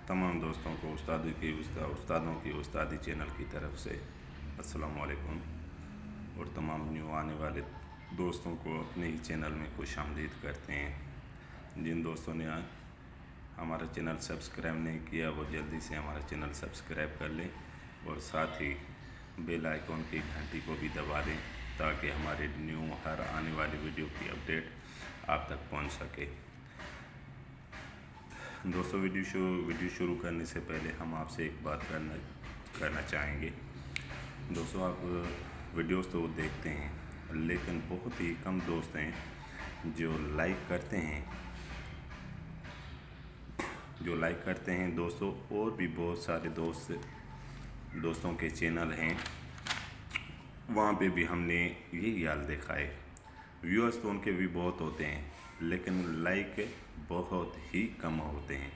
तमाम दोस्तों को उस्तादों की उस्तादी चैनल की तरफ से अस्सलाम वालेकुम और तमाम न्यू आने वाले दोस्तों को अपने ही चैनल में खुशामदीद करते हैं। जिन दोस्तों ने हमारा चैनल सब्सक्राइब नहीं किया वो जल्दी से हमारा चैनल सब्सक्राइब कर लें और साथ ही बेल आइकॉन की घंटी को भी दबा दें ताकि हमारे न्यू हर आने वाली वीडियो की अपडेट आप तक पहुंच सके। दोस्तों वीडियो शुरू करने से पहले हम आपसे एक बात करना चाहेंगे। दोस्तों, आप वीडियोस तो देखते हैं लेकिन बहुत ही कम दोस्त हैं जो लाइक करते हैं दोस्तों। और भी बहुत सारे दोस्तों के चैनल हैं, वहाँ पे भी हमने यही हाल देखा है। व्यूअर्स तो उनके भी बहुत होते हैं लेकिन लाइक बहुत ही कम होते हैं।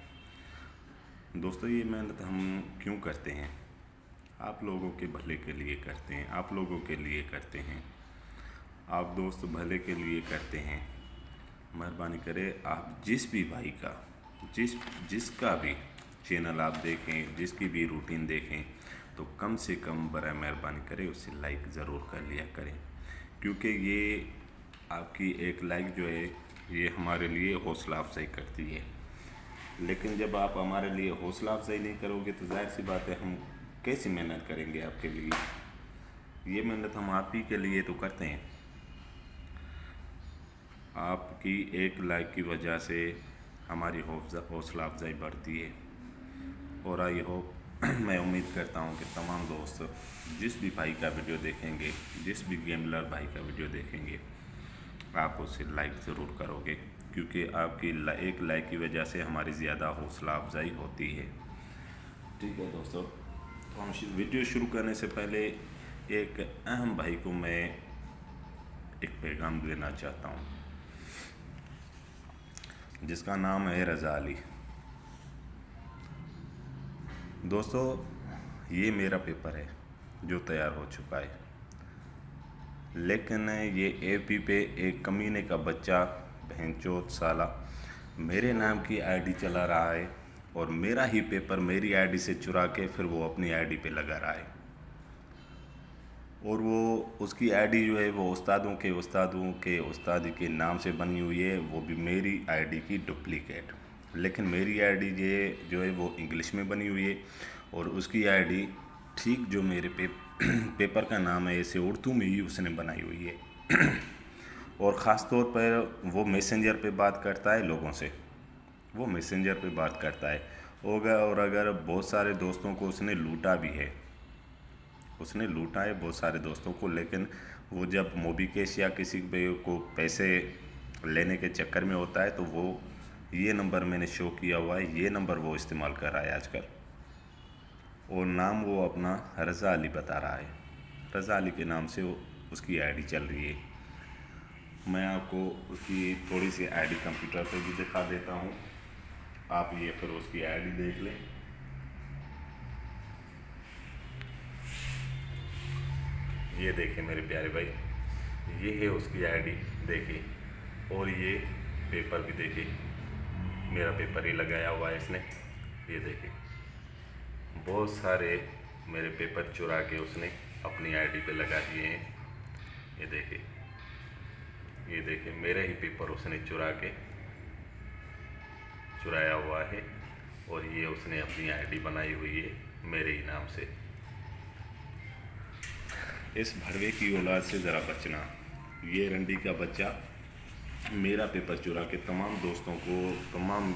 दोस्तों, ये मेहनत हम क्यों करते हैं? आप लोगों के भले के लिए करते हैं, आप लोगों के लिए करते हैं, आप दोस्त भले के लिए करते हैं। मेहरबानी करें, आप जिस भी भाई का जिसका भी चैनल आप देखें, जिसकी भी रूटीन देखें, तो कम से कम बराए मेहरबानी करें उसे लाइक ज़रूर कर लिया करें, क्योंकि ये आपकी एक लाइक जो है ये हमारे लिए हौसला अफजाई करती है। लेकिन जब आप हमारे लिए हौसला अफजाई नहीं करोगे तो जाहिर सी बात है हम कैसी मेहनत करेंगे आपके लिए। ये मेहनत हम आप ही के लिए तो करते हैं। आपकी एक लाइक की वजह से हमारी हौसला अफजाई बढ़ती है और आई होप मैं उम्मीद करता हूँ कि तमाम दोस्त जिस भी भाई का वीडियो देखेंगे, जिस भी गेमलर भाई का वीडियो देखेंगे, आप उसे लाइक ज़रूर करोगे, क्योंकि आपकी एक लाइक की वजह से हमारी ज़्यादा हौसला अफजाई होती है। ठीक है दोस्तों, तो हम वीडियो शुरू करने से पहले एक अहम भाई को मैं एक पैगाम देना चाहता हूँ, जिसका नाम है रज़ा अली। दोस्तों, ये मेरा पेपर है जो तैयार हो चुका है, लेकिन ये एपी पे एक कमीने का बच्चा भैंचोद साला मेरे नाम की आईडी चला रहा है और मेरा ही पेपर मेरी आईडी से चुरा के फिर वो अपनी आईडी पे लगा रहा है। और वो उसकी आईडी जो है वो उस्तादों के उस्तादी के नाम से बनी हुई है, वो भी मेरी आईडी की डुप्लीकेट। लेकिन मेरी आईडी ये जो है वो इंग्लिश में बनी हुई है और उसकी आईडी ठीक जो मेरे पेपर का नाम है इसे उर्दू में ही उसने बनाई हुई है। और ख़ास तौर पर वो मैसेंजर पे बात करता है लोगों से, वो मैसेंजर पे बात करता है और अगर बहुत सारे दोस्तों को उसने लूटा भी है, उसने लूटा है बहुत सारे दोस्तों को। लेकिन वो जब मोबिकेश या किसी को पैसे लेने के चक्कर में होता है तो वो ये नंबर मैंने शो किया हुआ है, ये नंबर वो इस्तेमाल कर रहा है आजकल, और नाम वो अपना रज़ा अली बता रहा है। रज़ा अली के नाम से उसकी आईडी चल रही है। मैं आपको उसकी थोड़ी सी आईडी कंप्यूटर पे भी दिखा देता हूँ, आप ये फिर उसकी आईडी देख लें। ये देखिए मेरे प्यारे भाई, ये है उसकी आईडी, देखिए। और ये पेपर भी देखिए, मेरा पेपर ही लगाया हुआ है इसने। ये देखिए, बहुत सारे मेरे पेपर चुरा के उसने अपनी आईडी पे लगा दिए हैं। ये देखिए मेरे ही पेपर उसने चुराया हुआ है और ये उसने अपनी आईडी बनाई हुई है मेरे ही नाम से। इस भड़वे की औलाद से ज़रा बचना। ये रंडी का बच्चा मेरा पेपर चुरा के तमाम दोस्तों को, तमाम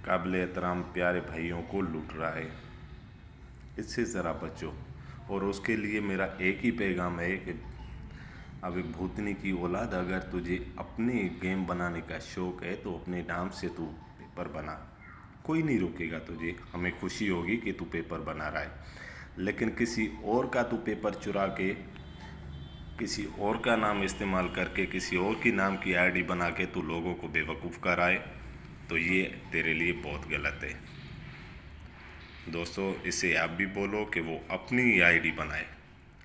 काबिल एहतराम प्यारे भाइयों को लूट रहा है। इससे ज़रा बचो। और उसके लिए मेरा एक ही पैगाम है कि अब एक भूतनी की औलाद, अगर तुझे अपने गेम बनाने का शौक़ है तो अपने नाम से तू पेपर बना, कोई नहीं रोकेगा तुझे। हमें खुशी होगी कि तू पेपर बना रहा है, लेकिन किसी और का तू पेपर चुरा के, किसी और का नाम इस्तेमाल करके, किसी और की नाम की आईडी बना के तू लोगों को बेवकूफ़ कराए तो ये तेरे लिए बहुत गलत है। दोस्तों, इसे आप भी बोलो कि वो अपनी आईडी बनाए,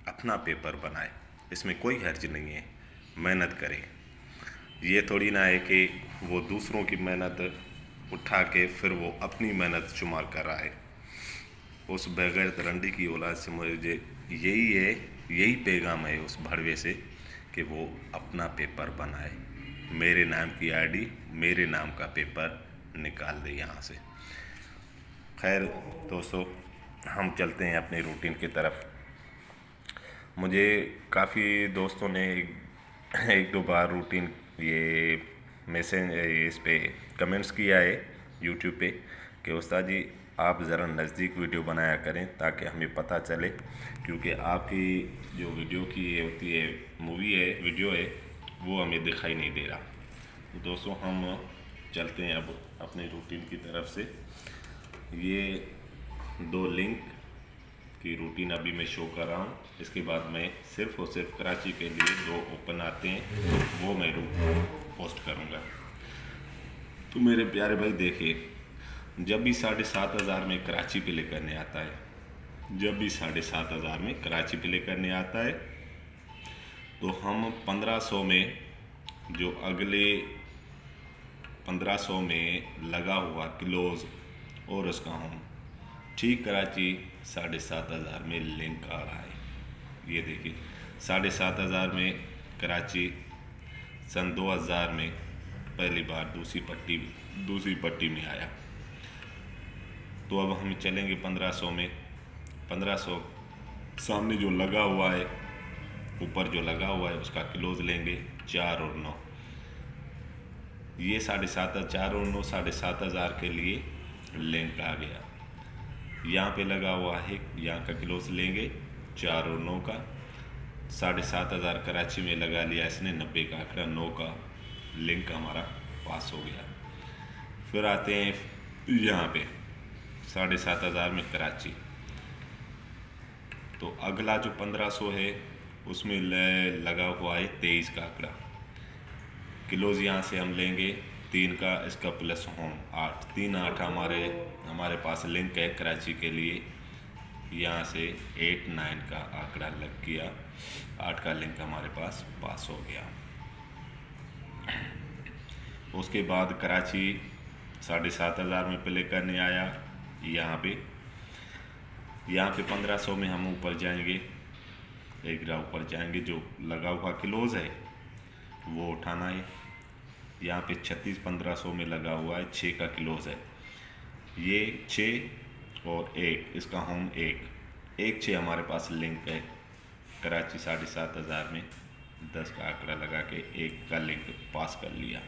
अपना पेपर बनाए, इसमें कोई हर्ज नहीं है। मेहनत करे, ये थोड़ी ना है कि वो दूसरों की मेहनत उठा के फिर वो अपनी मेहनत शुमार कर रहा है। उस बगैर रंडी की औलाद से मुझे यही पैगाम है उस भड़वे से कि वो अपना पेपर बनाए, मेरे नाम की आईडी, मेरे नाम का पेपर निकाल दे यहाँ से। खैर दोस्तों, हम चलते हैं अपनी रूटीन की तरफ। मुझे काफ़ी दोस्तों ने एक दो बार रूटीन ये मैसेज इस पे कमेंट्स किया है यूट्यूब पे कि उस्ताद जी आप ज़रा नज़दीक वीडियो बनाया करें ताकि हमें पता चले, क्योंकि आपकी जो वीडियो की होती है मूवी है वीडियो है वो हमें दिखाई नहीं दे रहा। तो दोस्तों हम चलते हैं अब अपनी रूटीन की तरफ से। ये 2 लिंक की रूटीन अभी मैं शो कर रहा हूँ, इसके बाद मैं सिर्फ़ और सिर्फ कराची के लिए 2 ओपन आते हैं वो मैं पोस्ट करूँगा। तो मेरे प्यारे भाई देखिए, जब भी 7,500 में कराची पे ले करने आता है, जब भी 7,500 में कराची पे ले करने आता है, तो हम 1500 में जो अगले 1500 में लगा हुआ क्लोज और उसका हम ठीक कराची 7,500 में लिंक आ रहा है। ये देखिए 7,500 में कराची सन 2000 में पहली बार दूसरी पट्टी में आया। तो अब हम चलेंगे 1500 में। 1500 सामने जो लगा हुआ है, ऊपर जो लगा हुआ है उसका क्लोज लेंगे 4 और 9। ये 7,500 4 और 9 7,500 के लिए लिंक आ गया। यहाँ पे लगा हुआ है, यहाँ का क्लोज लेंगे 4 और 9 का। 7,500 कराची में लगा लिया इसने, 90 का आंकड़ा 9 का लिंक हमारा पास हो गया। फिर आते हैं यहाँ पे 7,500 में कराची। तो अगला जो 1500 है उसमें लगा हुआ है 23 का आंकड़ा। क्लोज यहाँ से हम लेंगे 3 का, इसका प्लस होम 8, 3 8 हमारे पास लिंक है कराची के लिए। यहाँ से 8 9 का आंकड़ा लग गया, 8 का लिंक हमारे पास हो गया। उसके बाद कराची 7,500 में प्ले करने आया। यहाँ पे 1500 में हम ऊपर जाएंगे, एक ग्राफ ऊपर जाएंगे, जो लगा हुआ क्लोज है वो उठाना है। यहाँ पे 36 1500 में लगा हुआ है, 6 का क्लोज है। ये 6 और 1, इसका होम 1 6 हमारे पास लिंक है कराची 7,500 में। 10 का आंकड़ा लगा के 1 का लिंक पास कर लिया।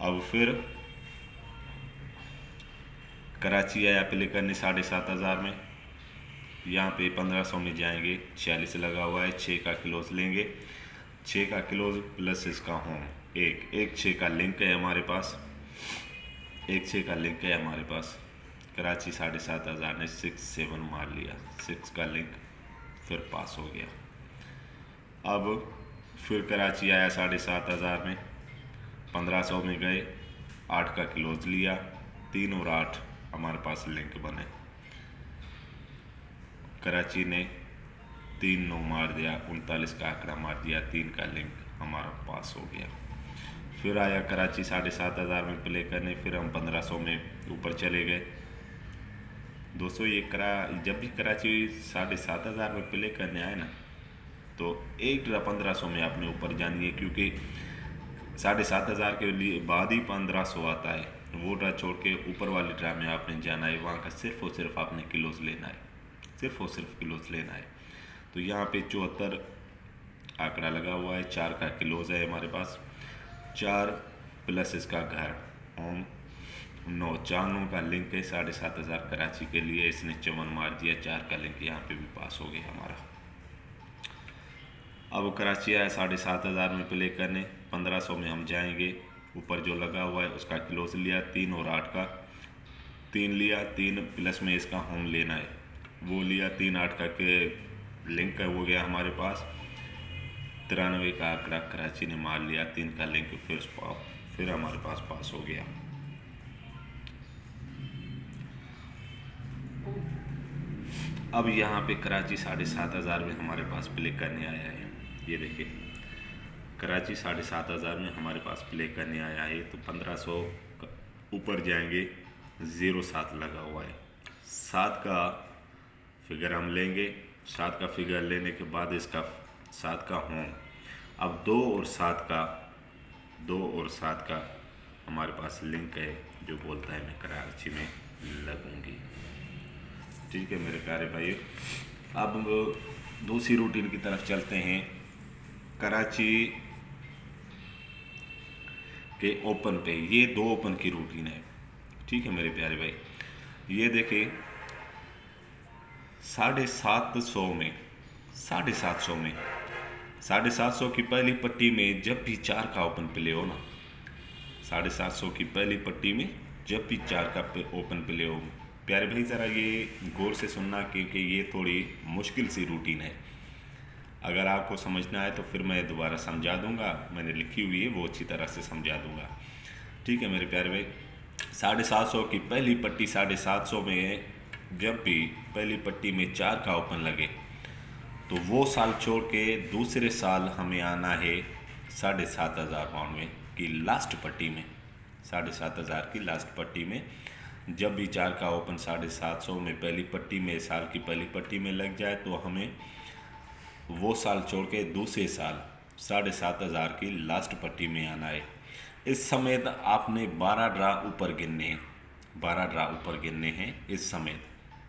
अब फिर कराची आया प्ले करने 7,500 में। यहाँ पे 1500 में जाएंगे, 46 लगा हुआ है, 6 का क्लोज लेंगे, 6 का क्लोज प्लस इसका होम 1 6 का लिंक है हमारे पास, 1 6 का लिंक है हमारे पास। कराची 7,500 ने 6 7 मार लिया, 6 का लिंक फिर पास हो गया। अब फिर कराची आया 7,500 में। 1500 में गए, 8 का क्लोज लिया, 3 और 8 हमारे पास लिंक बने। कराची ने 3 9 मार दिया, 39 का आंकड़ा मार दिया, 3 का लिंक हमारा पास हो गया। फिर आया कराची 7,500 में प्ले करने, फिर हम 1500 में ऊपर चले गए। दोस्तों ये जब भी कराची 7,500 में प्ले करने आए ना, तो एक ड्रा 1500 में आपने ऊपर जानी है, क्योंकि 7,500 के लिए बाद ही 1500 आता है। वो ड्रा छोड़ के ऊपर वाली ड्रा में आपने जाना है, वहाँ का सिर्फ और सिर्फ आपने किलोज लेना है, सिर्फ और सिर्फ किलोज लेना है। तो यहाँ पे 74 आंकड़ा लगा हुआ है, 4 का किलोज है हमारे पास, 4 प्लस इसका घर होम 9, 4 9 का लिंक है 7,500 कराची के लिए। इसने 54 मार दिया, 4 का लिंक यहाँ पे भी पास हो गया हमारा। अब कराची आया 7,500 में प्ले करने, 1500 में हम जाएंगे, ऊपर जो लगा हुआ है उसका क्लोज लिया, 3 और 8 का 3 लिया, 3 प्लस में इसका होम लेना है वो लिया, 3 8 का के लिंक है वो गया हमारे पास। 93 का आंकड़ा कराची ने मार लिया, 3 का लिंक फिर हमारे पास हो गया। अब यहाँ पे कराची 7,500 में हमारे पास प्ले करने आया है। ये देखिए कराची 7,500 में हमारे पास प्ले करने आया है। तो 1500 ऊपर जाएंगे 07 लगा हुआ है। 7 का फिगर हम लेंगे, 7 का फिगर लेने के बाद इसका 7 का होम। अब 2 और 7 का हमारे पास लिंक है जो बोलता है मैं कराची में लगूंगी। ठीक है मेरे प्यारे भाई, अब दूसरी रूटीन की तरफ चलते हैं। कराची के ओपन पे ये 2 ओपन की रूटीन है। ठीक है मेरे प्यारे भाई, ये देखिए 750 में 750 की पहली पट्टी में जब भी 4 का ओपन प्ले हो ना, 750 की पहली पट्टी में जब भी 4 का ओपन प्ले हो, प्यारे भाई ज़रा ये गौर से सुनना क्योंकि ये थोड़ी मुश्किल सी रूटीन है। अगर आपको समझना है तो फिर मैं दोबारा समझा दूंगा, मैंने लिखी हुई है वो अच्छी तरह से समझा दूंगा। ठीक है मेरे प्यारे भाई, 750 की पहली पट्टी 750 में जब भी पहली पट्टी में 4 का ओपन लगे तो वो साल छोड़ के दूसरे साल हमें आना है 7,592 की लास्ट पट्टी में। 7,500 की लास्ट पट्टी में जब भी 4 का ओपन 750 में पहली पट्टी में साल की पहली पट्टी में लग जाए तो हमें वो साल छोड़ के दूसरे साल 7,500 की लास्ट पट्टी में आना है। इस समय आपने 12 ड्रा ऊपर गिनने हैं, 12 ड्रा ऊपर गिनने हैं इस समय।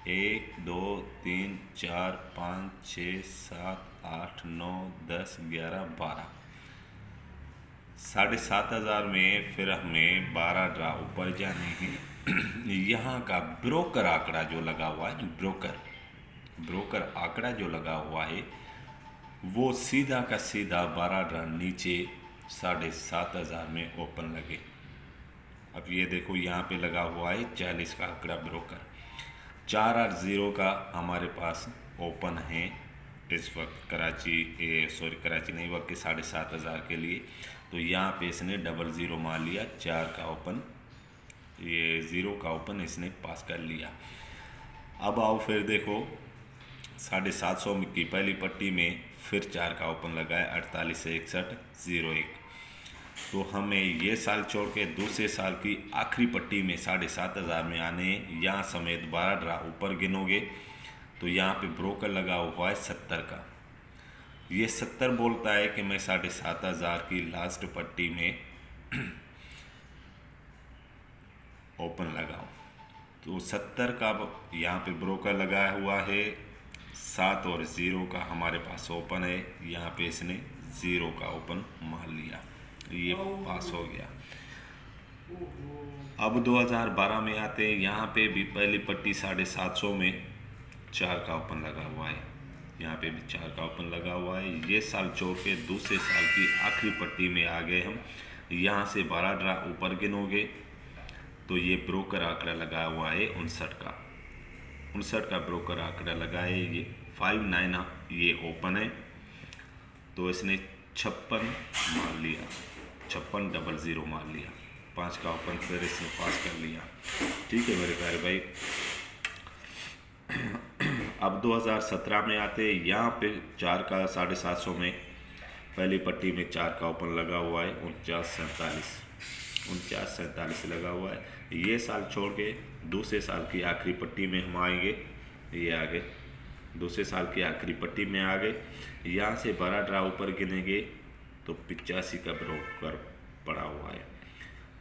1 2 3 4 5 6 7 8 9 10 11 12। 7,500 में फिर हमें 12 ड्रा ऊपर जाने हैं। यहाँ का ब्रोकर आंकड़ा जो लगा हुआ है, ब्रोकर आंकड़ा जो लगा हुआ है वो सीधा का सीधा 12 ड्रा नीचे 7,500 में ओपन लगे। अब ये देखो यहाँ पे लगा हुआ है 40 का आंकड़ा ब्रोकर, 4 और 0 का हमारे पास ओपन है इस वक्त कराची नहीं वक्त के 7,500 के लिए। तो यहाँ पे इसने 00 मार लिया, 4 का ओपन, ये 0 का ओपन इसने पास कर लिया। अब आओ फिर देखो 750 की पहली पट्टी में फिर 4 का ओपन लगा है 48 से 61 01। तो हमें ये साल छोड़ के दूसरे साल की आखिरी पट्टी में 7,500 में आने, यहाँ समेत 12 ड्रा ऊपर गिनोगे तो यहाँ पे ब्रोकर लगा हुआ है 70 का। ये 70 बोलता है कि मैं 7,500 की लास्ट पट्टी में ओपन लगाऊं। तो 70 का यहाँ पे ब्रोकर लगाया हुआ है, 7 और 0 का हमारे पास ओपन है, यहाँ पे इसने 0 का ओपन मार लिया, ये पास हो गया। अब 2012 में आते हैं, यहाँ पे भी पहली पट्टी 750 में 4 का ओपन लगा हुआ है, यहाँ पे भी 4 का ओपन लगा हुआ है। ये साल छोड़ के दूसरे साल की आखिरी पट्टी में आ गए हम। यहाँ से 12 ड्रा ऊपर गिनोगे तो ये ब्रोकर आंकड़ा लगाया हुआ है 59 का ब्रोकर आंकड़ा लगा है। ये 59 ये ओपन है तो इसने 56 मार लिया, 56 00 मार लिया, 5 का ओपन फिर इसने पास कर लिया। ठीक है मेरे प्यारे भाई, अब 2017 में आते हैं, यहाँ पे 4 का 750 में पहली पट्टी में 4 का ओपन लगा हुआ है 49 लगा हुआ है। ये साल छोड़ के दूसरे साल की आखिरी पट्टी में हम आएंगे, ये आगे दूसरे साल की आखिरी पट्टी में आ गए। यहाँ से 12 ड्रा ऊपर गिनेंगे तो 85 का ब्रोकर पड़ा हुआ है,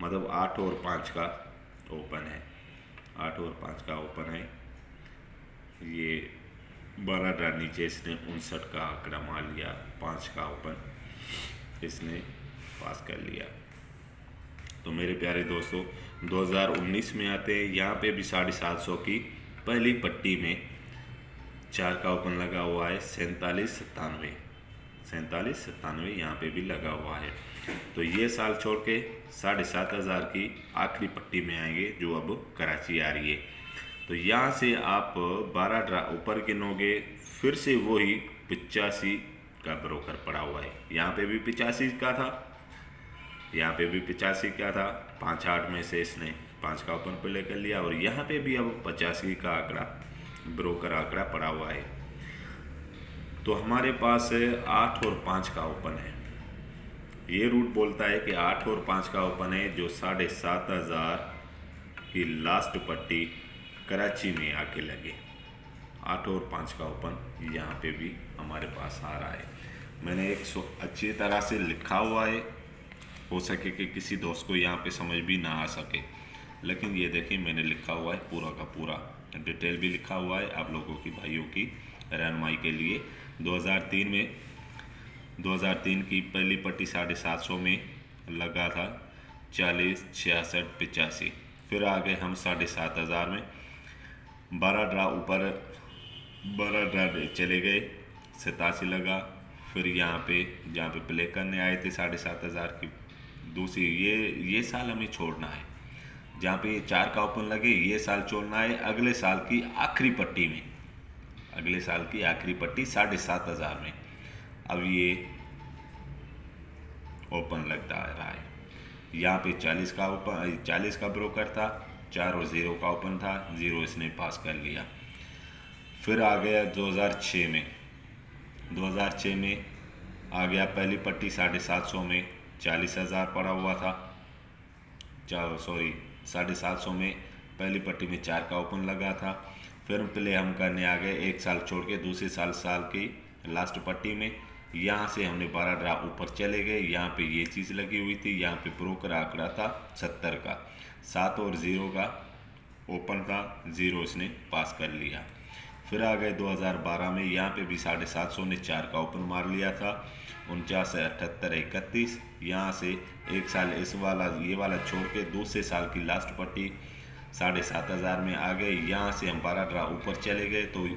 मतलब 8 और 5 का ओपन है, 8 और 5 का ओपन है। ये 12 ड्रा नीचे इसने 59 का आंकड़ा मार लिया, 5 का ओपन इसने पास कर लिया। तो मेरे प्यारे दोस्तों 2019 में आते हैं, यहाँ पे भी 750 की पहली पट्टी में 4 का ओपन लगा हुआ है 47 97 यहाँ पे भी लगा हुआ है। तो ये साल छोड़ के 7,500 की आखिरी पट्टी में आएंगे जो अब कराची आ रही है। तो यहाँ से आप 12 ड्रा ऊपर गिनोगे, फिर से वही 85 का ब्रोकर पड़ा हुआ है। यहाँ पे भी 85 का था, यहाँ पे भी 85 का था, 5-8 में से इसने 5 का ओपन प्ले कर लिया और यहाँ पे भी अब 85 का आंकड़ा ब्रोकर आंकड़ा पड़ा हुआ है। तो हमारे पास 8 और 5 का ओपन है। ये रूट बोलता है कि 8 और 5 का ओपन है जो 7,500 की लास्ट पट्टी कराची में आके लगे। 8 और 5 का ओपन यहाँ पे भी हमारे पास आ रहा है। मैंने अच्छी तरह से लिखा हुआ है, हो सके कि किसी दोस्त को यहाँ पे समझ भी ना आ सके, लेकिन ये देखिए मैंने लिखा हुआ है पूरा का पूरा, डिटेल भी लिखा हुआ है आप लोगों की भाइयों की रहनुमाई के लिए। 2003 की पहली पट्टी 750 में लगा था 40, 66, 85। फिर आ गए हम 7,500 में, 12 ड्रा ऊपर, 12 ड्रा चले गए, 87 लगा। फिर यहाँ पे जहाँ पे प्ले करने आए थे 7,500 की दूसरी, ये साल हमें छोड़ना है। जहाँ पे 4 का ओपन लगे ये साल छोड़ना है। अगले साल की आखिरी पट्टी में, अगले साल की आखिरी पट्टी 7,500 में अब ये ओपन लगता रहा है। यहाँ पे 40 का ओपन, 40 का ब्रोकर था, 4 और 0 का ओपन था, 0 इसने पास कर लिया। फिर आ गया 2006 में, 2006 में आ गया पहली पट्टी 750 में 40,000 पड़ा हुआ था, 750 में पहली पट्टी में 4 का ओपन लगा था। फिर प्ले हम करने आ गए एक साल छोड़ के, दूसरे साल की लास्ट पट्टी में। यहाँ से हमने 12 ड्रा ऊपर चले गए, यहाँ पे ये चीज़ लगी हुई थी, यहाँ पे ब्रोकर आंकड़ा था 70 का, 7 और 0 का ओपन था, 0 इसने पास कर लिया। फिर आ गए 2012 में, यहाँ पे भी 750 ने 4 का ओपन मार लिया था, 49, 78, 31। यहाँ से एक साल ये वाला छोड़ के दूसरे साल की लास्ट पट्टी 7,500 में आ गए। यहाँ से हम 12 ड्रा ऊपर चले गए तो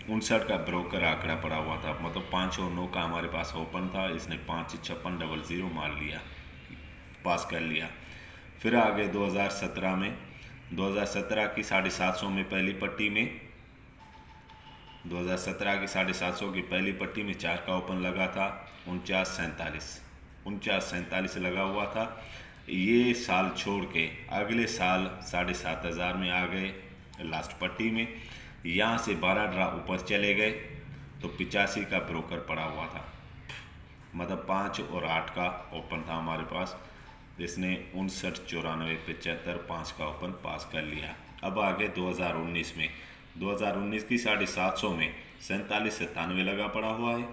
59 का ब्रोकर आंकड़ा पड़ा हुआ था, मतलब 5 और 9 का हमारे पास ओपन था, इसने 5, 56, 00 मार लिया, पास कर लिया। फिर आ गए 2017 में, 2017 की 750 में पहली पट्टी में, 2017 की 750 की पहली पट्टी में 4 का ओपन लगा था, 49, लगा हुआ था। ये साल छोड़ के अगले साल 7,500 में आ गए लास्ट पट्टी में। यहाँ से 12 ड्रा ऊपर चले गए तो 85 का ब्रोकर पड़ा हुआ था, मतलब 5 और 8 का ओपन था हमारे पास, इसने 59, 94, 75, 5 का ओपन पास कर लिया। अब आगे 2019 में, 2019 की 750 में 47, 97 लगा पड़ा हुआ है,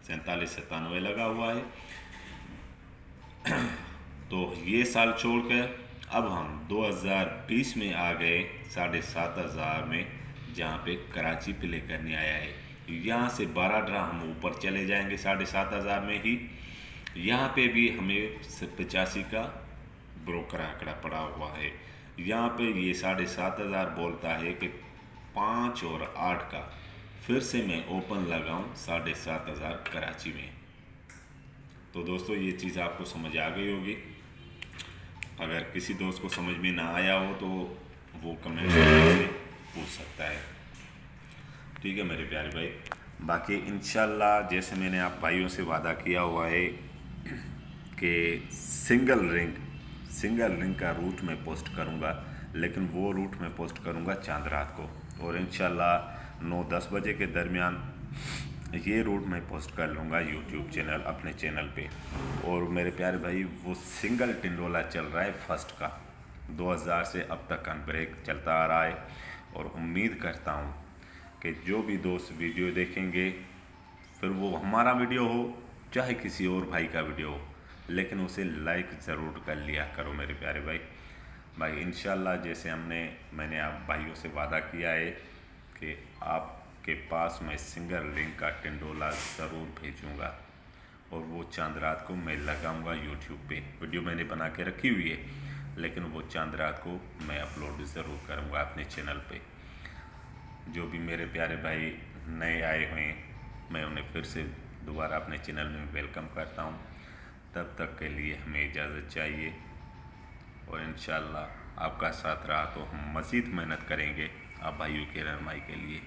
47, 97 लगा हुआ है। तो ये साल छोड़कर अब हम 2020 में आ गए 7,500 में, जहाँ पे कराची प्ले करने आया है। यहाँ से 12 ड्रा हम ऊपर चले जाएंगे 7,500 में ही। यहाँ पे भी हमें 85 का ब्रोकर आंकड़ा पड़ा हुआ है। यहाँ पे ये 7,500 बोलता है कि 5 और 8 का फिर से मैं ओपन लगाऊं 7,500 कराची में। तो दोस्तों ये चीज़ आपको समझ आ गई होगी। अगर किसी दोस्त को समझ में ना आया हो तो वो कमेंट से पूछ सकता है, ठीक है मेरे प्यारे भाई। बाकी इंशाल्लाह जैसे मैंने आप भाइयों से वादा किया हुआ है कि सिंगल रिंग का रूट में पोस्ट करूँगा, लेकिन वो रूट में पोस्ट करूँगा चांद रात को, और इंशाल्लाह 9-10 बजे के दरमियान ये रूट मैं पोस्ट कर लूँगा यूट्यूब चैनल, अपने चैनल पे। और मेरे प्यारे भाई वो सिंगल टिंडोला चल रहा है फर्स्ट का, 2000 से अब तक अनब्रेक चलता आ रहा है। और उम्मीद करता हूँ कि जो भी दोस्त वीडियो देखेंगे, फिर वो हमारा वीडियो हो चाहे किसी और भाई का वीडियो हो, लेकिन उसे लाइक ज़रूर कर लिया करो मेरे प्यारे भाई। इंशाल्लाह जैसे मैंने आप भाइयों से वादा किया है कि आपके पास मैं सिंगल रिंग का टिंडोला ज़रूर भेजूँगा, और वो चांद रात को मैं लगाऊंगा यूट्यूब पे। वीडियो मैंने बना के रखी हुई है, लेकिन वो चांद रात को मैं अपलोड ज़रूर करूंगा अपने चैनल पे। जो भी मेरे प्यारे भाई नए आए हुए हैं, मैं उन्हें फिर से दोबारा अपने चैनल में वेलकम करता हूं। तब तक के लिए हमें इजाज़त चाहिए, और इंशाल्लाह आपका साथ रहा तो हम मज़ीद मेहनत करेंगे आप भाइयों की रहनुमाई के लिए।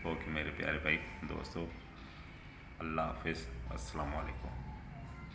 ओके मेरे प्यारे भाई दोस्तों, अल्लाह हाफ़िज़, अस्सलाम वालेकुम।